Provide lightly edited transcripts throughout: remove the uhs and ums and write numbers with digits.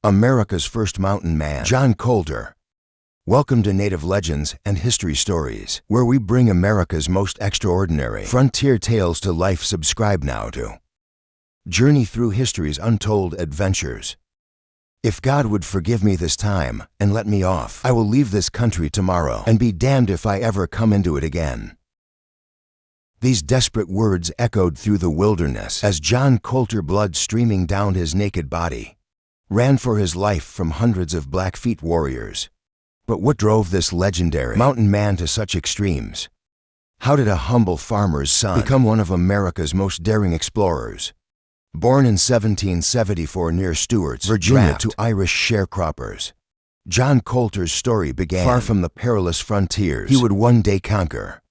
America's first mountain man, John Colter. Welcome to Native Legends and History Stories, where we bring America's most extraordinary frontier tales to life. Subscribe now to journey through history's untold adventures. If God would forgive me this time and let me off, I will leave this country tomorrow and be damned if I ever come into it again. These desperate words echoed through the wilderness as John Colter, blood streaming down his naked body, ran for his life from hundreds of Blackfeet warriors. But what drove this legendary mountain man to such extremes? How did a humble farmer's son become one of America's most daring explorers? Born in 1774 near Stewart's, Virginia, to Irish sharecroppers, John Colter's story began far from the perilous frontiers he would one day conquer.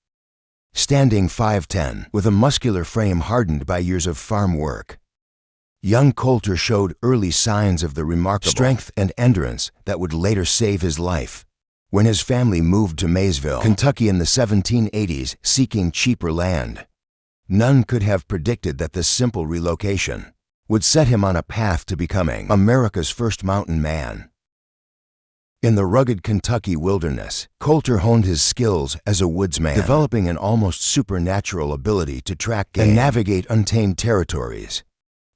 Standing 5'10", with a muscular frame hardened by years of farm work, young Colter showed early signs of the remarkable strength and endurance that would later save his life. When his family moved to Maysville, Kentucky in the 1780s, seeking cheaper land, none could have predicted that this simple relocation would set him on a path to becoming America's first mountain man. In the rugged Kentucky wilderness, Colter honed his skills as a woodsman, developing an almost supernatural ability to track game and navigate untamed territories.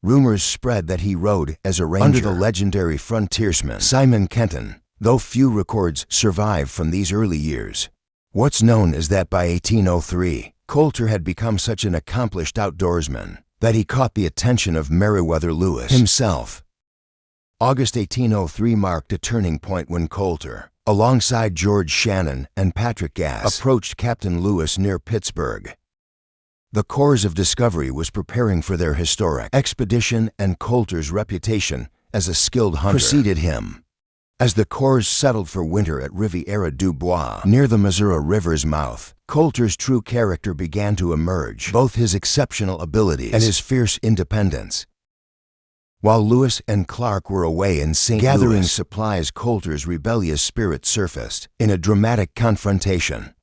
Rumors spread that he rode as a ranger under the legendary frontiersman Simon Kenton, though few records survive from these early years. What's known is that by 1803, Colter had become such an accomplished outdoorsman that he caught the attention of Meriwether Lewis himself. August 1803 marked a turning point when Colter, alongside George Shannon and Patrick Gass, approached Captain Lewis near Pittsburgh. The Corps of Discovery was preparing for their historic expedition, and Colter's reputation as a skilled hunter preceded him. As the Corps settled for winter at Riviera du Bois, near the Missouri River's mouth, Colter's true character began to emerge, both his exceptional abilities and his fierce independence. While Lewis and Clark were away in St. Louis gathering supplies, Colter's rebellious spirit surfaced in a dramatic confrontation.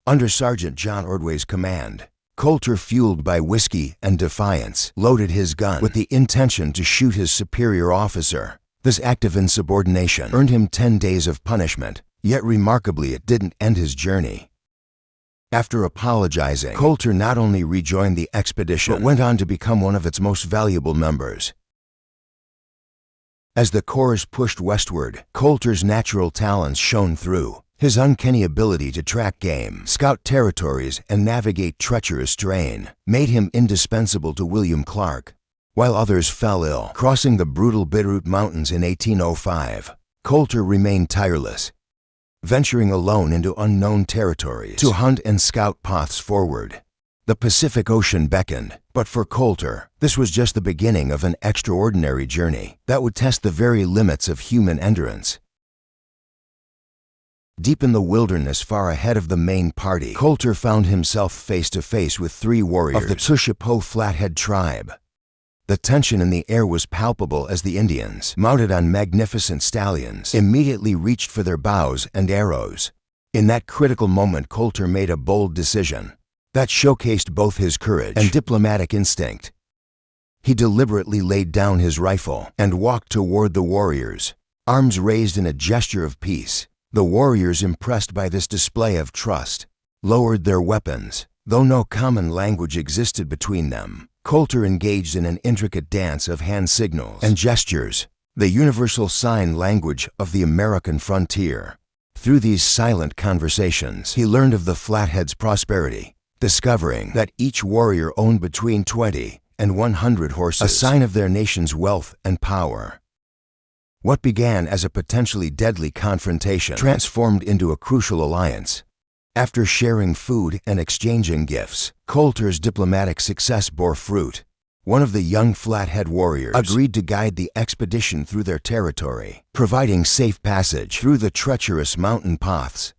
Under Sergeant John Ordway's command, Colter, fueled by whiskey and defiance, loaded his gun with the intention to shoot his superior officer. This act of insubordination earned him 10 days of punishment, yet remarkably it didn't end his journey. After apologizing, Colter not only rejoined the expedition, but went on to become one of its most valuable members. As the Corps pushed westward, Colter's natural talents shone through. His uncanny ability to track game, scout territories, and navigate treacherous terrain made him indispensable to William Clark. While others fell ill crossing the brutal Bitterroot Mountains in 1805, Colter remained tireless, venturing alone into unknown territories to hunt and scout paths forward. The Pacific Ocean beckoned, but for Colter, this was just the beginning of an extraordinary journey that would test the very limits of human endurance. Deep in the wilderness far ahead of the main party, Colter found himself face to face with 3 warriors of the Tushapo Flathead tribe. The tension in the air was palpable as the Indians, mounted on magnificent stallions, immediately reached for their bows and arrows. In that critical moment, Colter made a bold decision that showcased both his courage and diplomatic instinct. He deliberately laid down his rifle and walked toward the warriors, arms raised in a gesture of peace. The warriors, impressed by this display of trust, lowered their weapons. Though no common language existed between them, Colter engaged in an intricate dance of hand signals and gestures, the universal sign language of the American frontier. Through these silent conversations, he learned of the Flatheads' prosperity, discovering that each warrior owned between 20 and 100 horses, a sign of their nation's wealth and power. What began as a potentially deadly confrontation transformed into a crucial alliance. After sharing food and exchanging gifts, Colter's diplomatic success bore fruit. One of the young Flathead warriors agreed to guide the expedition through their territory, providing safe passage through the treacherous mountain paths.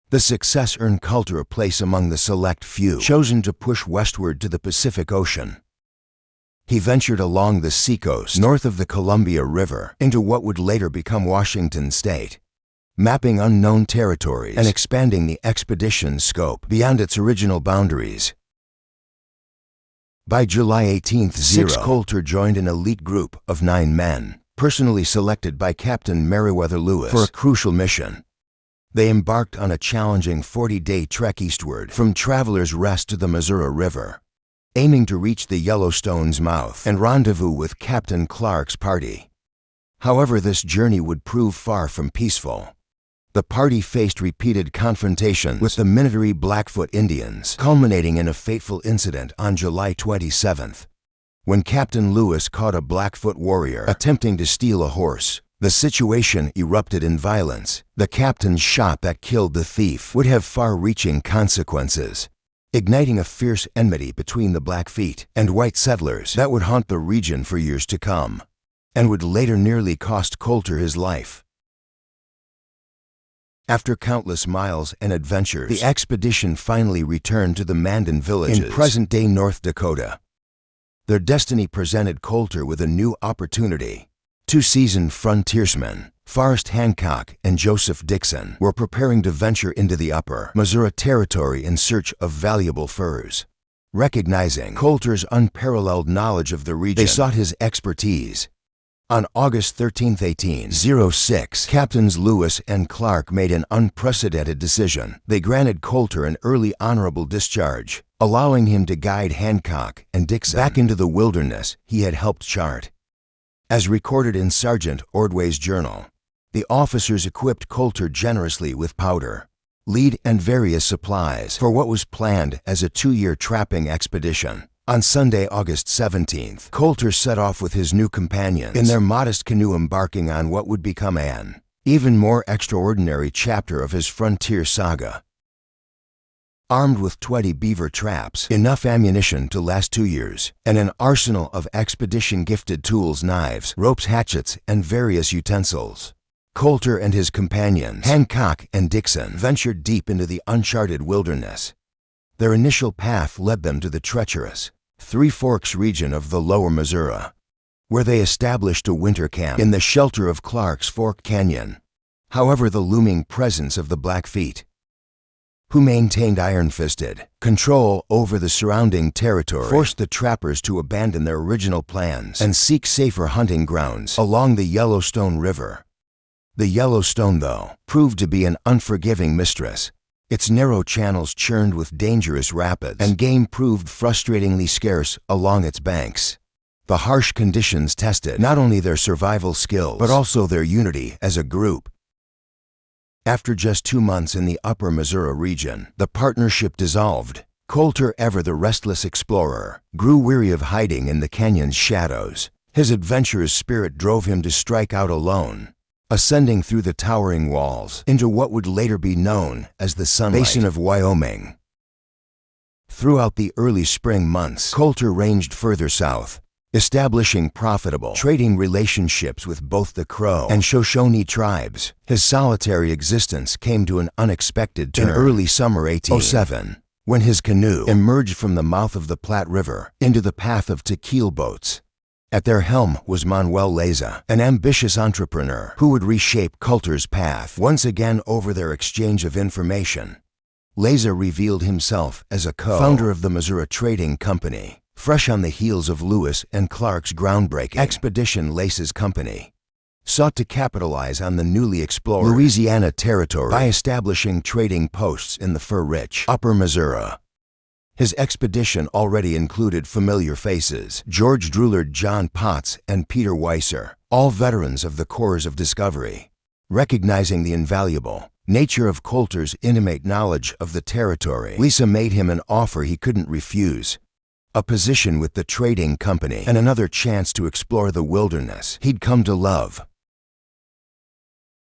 The success earned Colter a place among the select few chosen to push westward to the Pacific Ocean. He ventured along the seacoast north of the Columbia River into what would later become Washington State, mapping unknown territories and expanding the expedition's scope beyond its original boundaries. By July 18th, Colter joined an elite group of 9 men, personally selected by Captain Meriwether Lewis for a crucial mission. They embarked on a challenging 40-day trek eastward from Traveler's Rest to the Missouri River, aiming to reach the Yellowstone's mouth and rendezvous with Captain Clark's party. However, this journey would prove far from peaceful. The party faced repeated confrontations with the Minnetonka Blackfoot Indians, culminating in a fateful incident on July 27th. When Captain Lewis caught a Blackfoot warrior attempting to steal a horse, the situation erupted in violence. The captain's shot that killed the thief would have far-reaching consequences, igniting a fierce enmity between the Blackfeet and white settlers that would haunt the region for years to come, and would later nearly cost Colter his life. After countless miles and adventures, the expedition finally returned to the Mandan villages in present-day North Dakota. Their destiny presented Colter with a new opportunity. Two seasoned frontiersmen, Forrest Hancock and Joseph Dixon, were preparing to venture into the upper Missouri Territory in search of valuable furs. Recognizing Colter's unparalleled knowledge of the region, they sought his expertise. On August 13, 1806, Captains Lewis and Clark made an unprecedented decision. They granted Colter an early honorable discharge, allowing him to guide Hancock and Dixon back into the wilderness he had helped chart. As recorded in Sergeant Ordway's journal, the officers equipped Colter generously with powder, lead, and various supplies for what was planned as a 2-year trapping expedition. On Sunday, August 17th, Colter set off with his new companions in their modest canoe, embarking on what would become an even more extraordinary chapter of his frontier saga. Armed with 20 beaver traps, enough ammunition to last 2 years, and an arsenal of expedition-gifted tools, knives, ropes, hatchets, and various utensils, Colter and his companions, Hancock and Dixon, ventured deep into the uncharted wilderness. Their initial path led them to the treacherous Three Forks region of the lower Missouri, where they established a winter camp in the shelter of Clark's Fork Canyon. However, the looming presence of the Blackfeet, who maintained iron-fisted control over the surrounding territory, forced the trappers to abandon their original plans and seek safer hunting grounds along the Yellowstone River. The Yellowstone, though, proved to be an unforgiving mistress. Its narrow channels churned with dangerous rapids, and game proved frustratingly scarce along its banks. The harsh conditions tested not only their survival skills, but also their unity as a group. After just 2 months in the upper Missouri region, the partnership dissolved. Colter, ever the restless explorer, grew weary of hiding in the canyon's shadows. His adventurous spirit drove him to strike out alone, ascending through the towering walls into what would later be known as the Sunlight Basin of Wyoming. Throughout the early spring months, Colter ranged further south, establishing profitable trading relationships with both the Crow and Shoshone tribes. His solitary existence came to an unexpected turn in early summer 1807, when his canoe emerged from the mouth of the Platte River into the path of tequila boats. At their helm was Manuel Leza, an ambitious entrepreneur who would reshape Colter's path. Once again, over their exchange of information, Leza revealed himself as a co-founder of the Missouri Trading Company, fresh on the heels of Lewis and Clark's groundbreaking expedition. Leza's company sought to capitalize on the newly explored Louisiana Territory by establishing trading posts in the fur-rich upper Missouri. His expedition already included familiar faces: George Drulard, John Potts, and Peter Weiser, all veterans of the Corps of Discovery. Recognizing the invaluable nature of Colter's intimate knowledge of the territory, Leza made him an offer he couldn't refuse: a position with the trading company and another chance to explore the wilderness he'd come to love.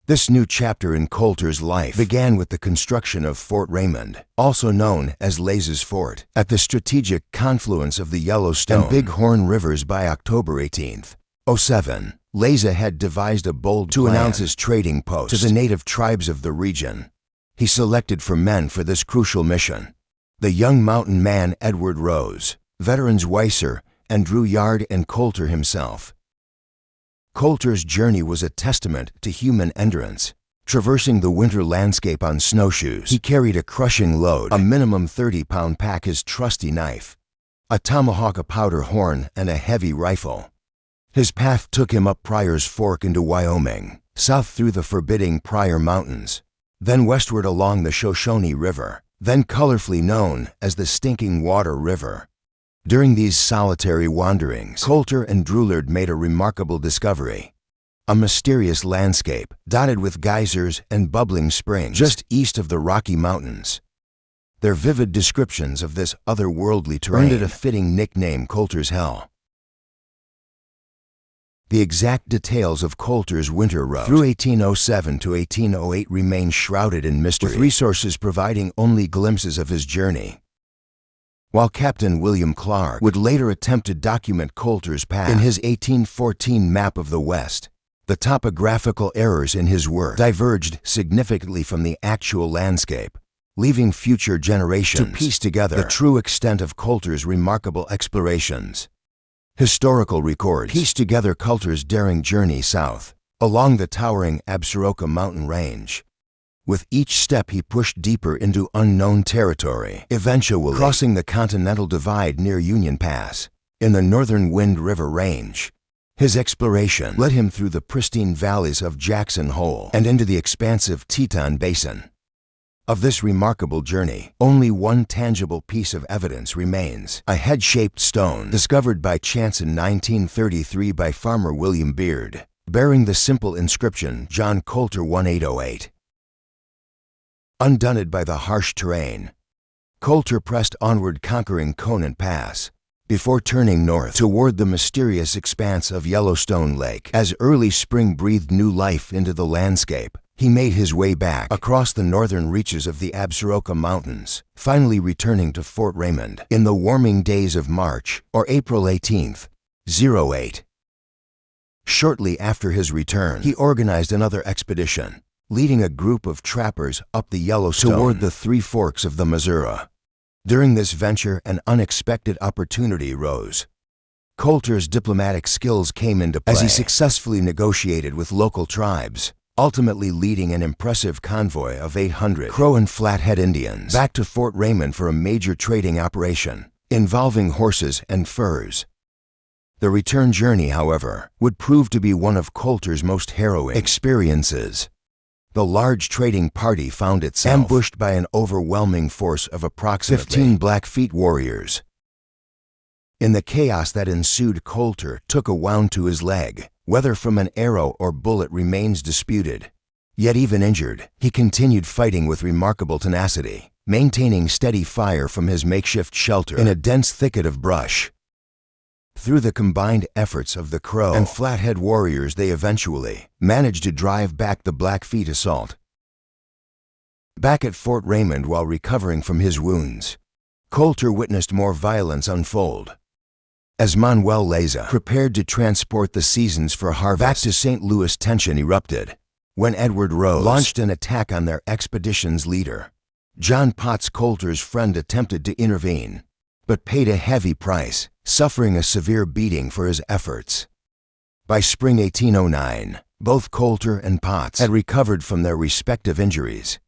This new chapter in Colter's life began with the construction of Fort Raymond, also known as Leza's Fort, at the strategic confluence of the Yellowstone and Bighorn Rivers. By October 1807, Leza had devised a bold plan to announce his trading post to the native tribes of the region. He selected for men for this crucial mission the young mountain man Edward Rose, veterans Weiser, and Drew Yard, and Colter himself. Colter's journey was a testament to human endurance. Traversing the winter landscape on snowshoes, he carried a crushing load, a minimum 30-pound pack, his trusty knife, a tomahawk, a powder horn, and a heavy rifle. His path took him up Pryor's Fork into Wyoming, south through the forbidding Pryor Mountains, then westward along the Shoshone River, then colorfully known as the Stinking Water River. During these solitary wanderings, Colter and Drulard made a remarkable discovery: a mysterious landscape dotted with geysers and bubbling springs just east of the Rocky Mountains. Their vivid descriptions of this otherworldly terrain earned it a fitting nickname, Colter's Hell. The exact details of Colter's winter route through 1807 to 1808 remain shrouded in mystery, with resources providing only glimpses of his journey. While Captain William Clark would later attempt to document Colter's path in his 1814 map of the West, the topographical errors in his work diverged significantly from the actual landscape, leaving future generations to piece together the true extent of Colter's remarkable explorations. Historical records piece together Colter's daring journey south, along the towering Absaroka mountain range. With each step he pushed deeper into unknown territory, eventually crossing the Continental Divide near Union Pass, in the northern Wind River Range. His exploration led him through the pristine valleys of Jackson Hole and into the expansive Teton Basin. Of this remarkable journey, only one tangible piece of evidence remains: a head-shaped stone discovered by chance in 1933 by farmer William Beard, bearing the simple inscription John Colter 1808. Undaunted by the harsh terrain, Colter pressed onward, conquering Conant Pass, before turning north toward the mysterious expanse of Yellowstone Lake. As early spring breathed new life into the landscape, he made his way back across the northern reaches of the Absaroka Mountains, finally returning to Fort Raymond in the warming days of March or April 18th, 08. Shortly after his return, he organized another expedition, leading a group of trappers up the Yellowstone toward the Three Forks of the Missouri. During this venture, an unexpected opportunity arose. Colter's diplomatic skills came into play as he successfully negotiated with local tribes, ultimately leading an impressive convoy of 800 Crow and Flathead Indians back to Fort Raymond for a major trading operation involving horses and furs. The return journey, however, would prove to be one of Colter's most harrowing experiences. The large trading party found itself ambushed by an overwhelming force of approximately 15 Blackfeet warriors. In the chaos that ensued, Colter took a wound to his leg. Whether from an arrow or bullet remains disputed. Yet even injured, he continued fighting with remarkable tenacity, maintaining steady fire from his makeshift shelter in a dense thicket of brush. Through the combined efforts of the Crow and Flathead warriors, they eventually managed to drive back the Blackfeet assault. Back at Fort Raymond, while recovering from his wounds, Colter witnessed more violence unfold. As Manuel Leza prepared to transport the seasons for harvest back to St. Louis, tension erupted when Edward Rose launched an attack on their expedition's leader. John Potts, Colter's friend, attempted to intervene, but paid a heavy price, suffering a severe beating for his efforts. By spring 1809, both Colter and Potts had recovered from their respective injuries.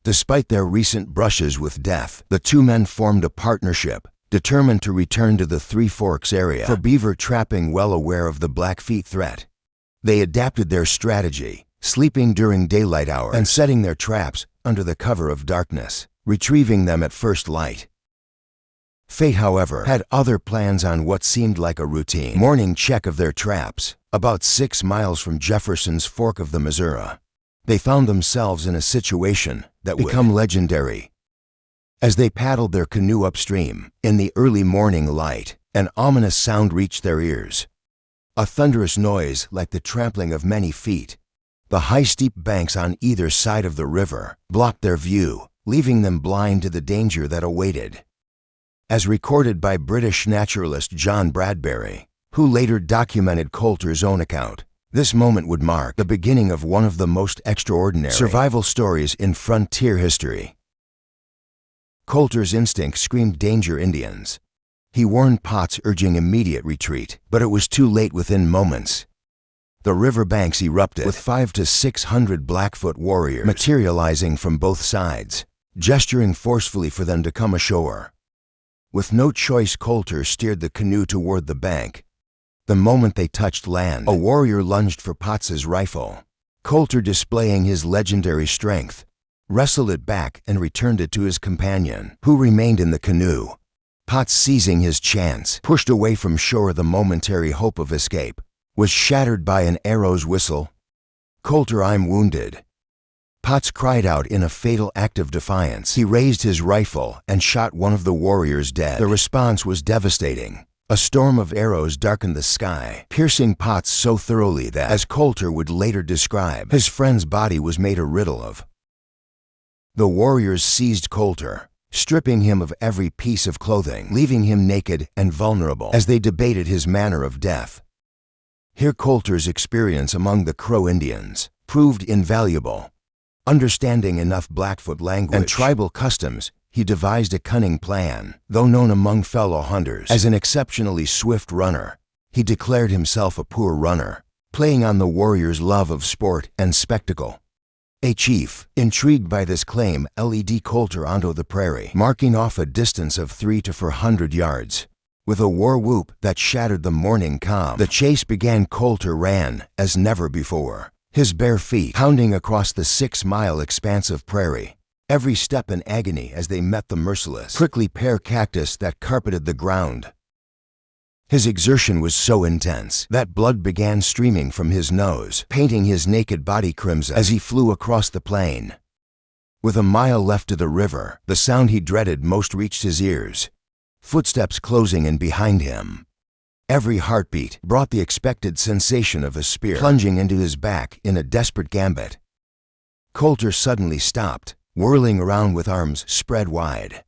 Despite their recent brushes with death, the two men formed a partnership, determined to return to the Three Forks area for beaver trapping. Well aware of the Blackfeet threat, they adapted their strategy, sleeping during daylight hours and setting their traps under the cover of darkness, retrieving them at first light. Fate, however, had other plans. On what seemed like a routine morning check of their traps, about 6 miles from Jefferson's Fork of the Missouri, they found themselves in a situation that would become legendary. As they paddled their canoe upstream, in the early morning light, an ominous sound reached their ears. A thunderous noise like the trampling of many feet. The high steep banks on either side of the river blocked their view, leaving them blind to the danger that awaited. As recorded by British naturalist John Bradbury, who later documented Colter's own account, this moment would mark the beginning of one of the most extraordinary survival stories in frontier history. Colter's instinct screamed danger Indians. He warned Potts, urging immediate retreat, but it was too late. Within moments, the river banks erupted, with 500 to 600 Blackfoot warriors materializing from both sides, gesturing forcefully for them to come ashore. With no choice, Colter steered the canoe toward the bank. The moment they touched land, a warrior lunged for Potts's rifle. Colter, displaying his legendary strength, wrestled it back and returned it to his companion, who remained in the canoe. Potts, seizing his chance, pushed away from shore. The momentary hope of escape was shattered by an arrow's whistle. "Colter, I'm wounded." Potts cried out in a fatal act of defiance. He raised his rifle and shot one of the warriors dead. The response was devastating. A storm of arrows darkened the sky, piercing Potts so thoroughly that, as Colter would later describe, his friend's body was made a riddle of. The warriors seized Colter, stripping him of every piece of clothing, leaving him naked and vulnerable as they debated his manner of death. Here Colter's experience among the Crow Indians proved invaluable. Understanding enough Blackfoot language and tribal customs, he devised a cunning plan. Though known among fellow hunters as an exceptionally swift runner, he declared himself a poor runner, playing on the warrior's love of sport and spectacle. A chief, intrigued by this claim, led Colter onto the prairie, marking off a distance of 300 to 400 yards. With a war whoop that shattered the morning calm, the chase began. Colter ran as never before, his bare feet pounding across the 6-mile expanse of prairie, every step in agony as they met the merciless, prickly pear cactus that carpeted the ground. His exertion was so intense that blood began streaming from his nose, painting his naked body crimson as he flew across the plain. With a mile left to the river, the sound he dreaded most reached his ears, footsteps closing in behind him. Every heartbeat brought the expected sensation of a spear plunging into his back in a desperate gambit. Colter suddenly stopped, whirling around with arms spread wide.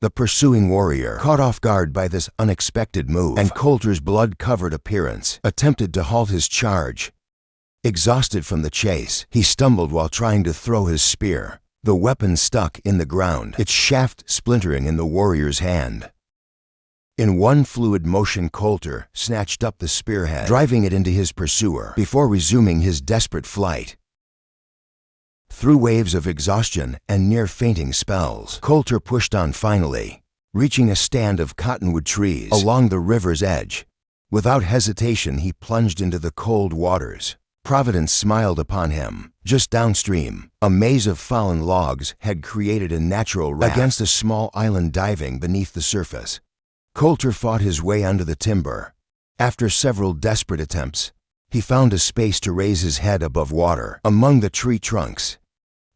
The pursuing warrior, caught off guard by this unexpected move and Colter's blood-covered appearance, attempted to halt his charge. Exhausted from the chase, he stumbled while trying to throw his spear. The weapon stuck in the ground, its shaft splintering in the warrior's hand. In one fluid motion, Colter snatched up the spearhead, driving it into his pursuer before resuming his desperate flight. Through waves of exhaustion and near-fainting spells, Colter pushed on finally, reaching a stand of cottonwood trees along the river's edge. Without hesitation, he plunged into the cold waters. Providence smiled upon him. Just downstream, a maze of fallen logs had created a natural raft against a small island diving beneath the surface. Colter fought his way under the timber. After several desperate attempts, he found a space to raise his head above water among the tree trunks.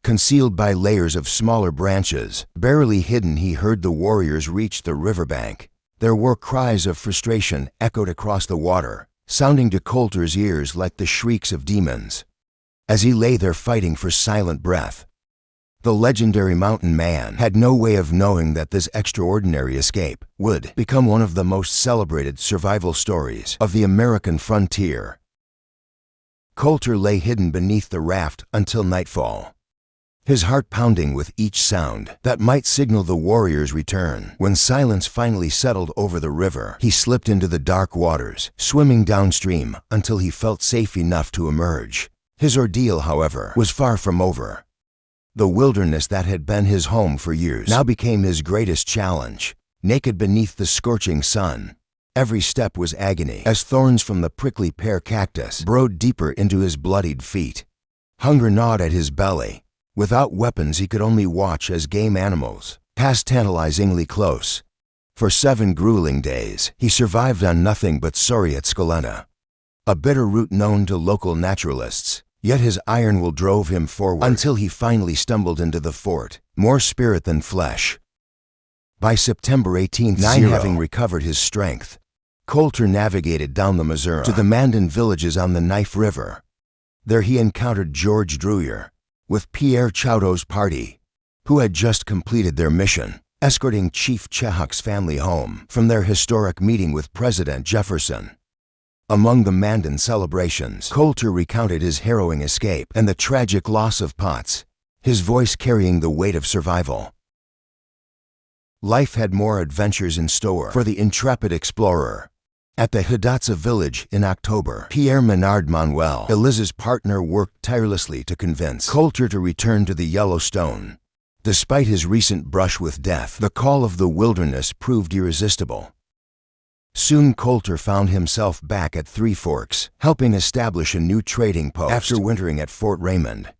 Concealed by layers of smaller branches, barely hidden, he heard the warriors reach the riverbank. Their war cries of frustration echoed across the water, sounding to Colter's ears like the shrieks of demons. As he lay there fighting for silent breath, the legendary mountain man had no way of knowing that this extraordinary escape would become one of the most celebrated survival stories of the American frontier. Colter lay hidden beneath the raft until nightfall, his heart pounding with each sound that might signal the warrior's return. When silence finally settled over the river, he slipped into the dark waters, swimming downstream until he felt safe enough to emerge. His ordeal, however, was far from over. The wilderness that had been his home for years now became his greatest challenge. Naked beneath the scorching sun, every step was agony as thorns from the prickly pear cactus burrowed deeper into his bloodied feet. Hunger gnawed at his belly. Without weapons, he could only watch as game animals passed tantalizingly close. For 7 grueling days, he survived on nothing but Soriat scalena, a bitter root known to local naturalists. Yet his iron will drove him forward until he finally stumbled into the fort, more spirit than flesh. By September 18th, having recovered his strength, Colter navigated down the Missouri to the Mandan villages on the Knife River. There he encountered George Druyer with Pierre Chowdo's party, who had just completed their mission, escorting Chief Chehuk's family home from their historic meeting with President Jefferson. Among the Mandan celebrations, Colter recounted his harrowing escape and the tragic loss of Potts, his voice carrying the weight of survival. Life had more adventures in store for the intrepid explorer. At the Hidatsa village in October, Pierre Menard Manuel, Eliza's partner, worked tirelessly to convince Colter to return to the Yellowstone. Despite his recent brush with death, the call of the wilderness proved irresistible. Soon Colter found himself back at Three Forks, helping establish a new trading post after wintering at Fort Raymond.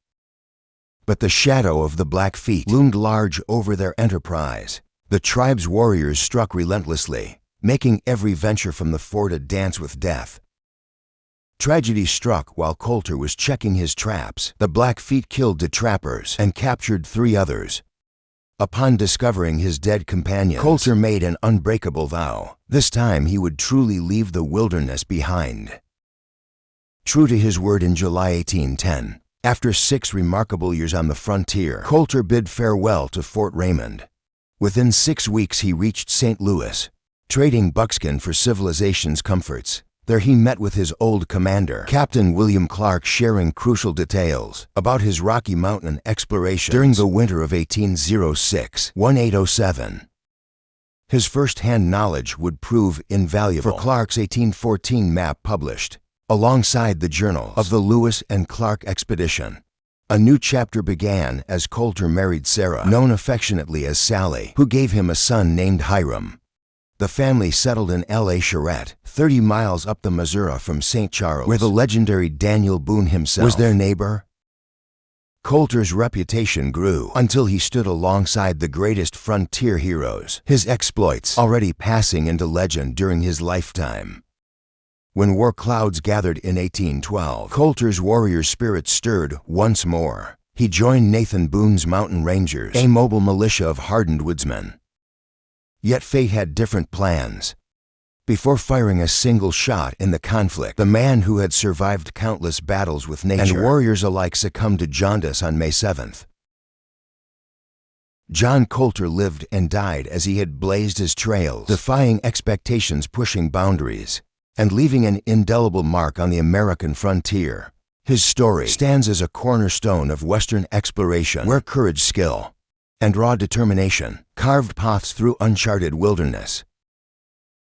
But the shadow of the Blackfeet loomed large over their enterprise. The tribe's warriors struck relentlessly, making every venture from the fort a dance with death. Tragedy struck while Colter was checking his traps. The Blackfeet killed the trappers and captured 3 others. Upon discovering his dead companions, Colter made an unbreakable vow. This time he would truly leave the wilderness behind. True to his word, in July 1810, after 6 remarkable years on the frontier, Colter bid farewell to Fort Raymond. Within 6 weeks he reached St. Louis, trading buckskin for civilization's comforts. There he met with his old commander, Captain William Clark, sharing crucial details about his Rocky Mountain explorations during the winter of 1806-1807. His first-hand knowledge would prove invaluable for Clark's 1814 map published alongside the journals of the Lewis and Clark expedition. A new chapter began as Colter married Sarah, known affectionately as Sally, who gave him a son named Hiram. The family settled in L.A. Charette, 30 miles up the Missouri from St. Charles, where the legendary Daniel Boone himself was their neighbor. Colter's reputation grew until he stood alongside the greatest frontier heroes, his exploits already passing into legend during his lifetime. When war clouds gathered in 1812, Colter's warrior spirit stirred once more. He joined Nathan Boone's Mountain Rangers, a mobile militia of hardened woodsmen. Yet fate had different plans. Before firing a single shot in the conflict, the man who had survived countless battles with nature and warriors alike succumbed to jaundice on May 7th. John Colter lived and died as he had blazed his trails, defying expectations, pushing boundaries, and leaving an indelible mark on the American frontier. His story stands as a cornerstone of Western exploration, where courage, skill, and raw determination carved paths through uncharted wilderness.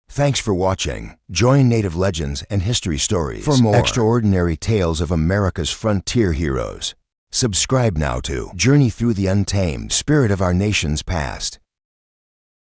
Thanks for watching. Join Native Legends and History Stories for more extraordinary tales of America's frontier heroes. Subscribe now to Journey Through the Untamed Spirit of Our Nation's Past.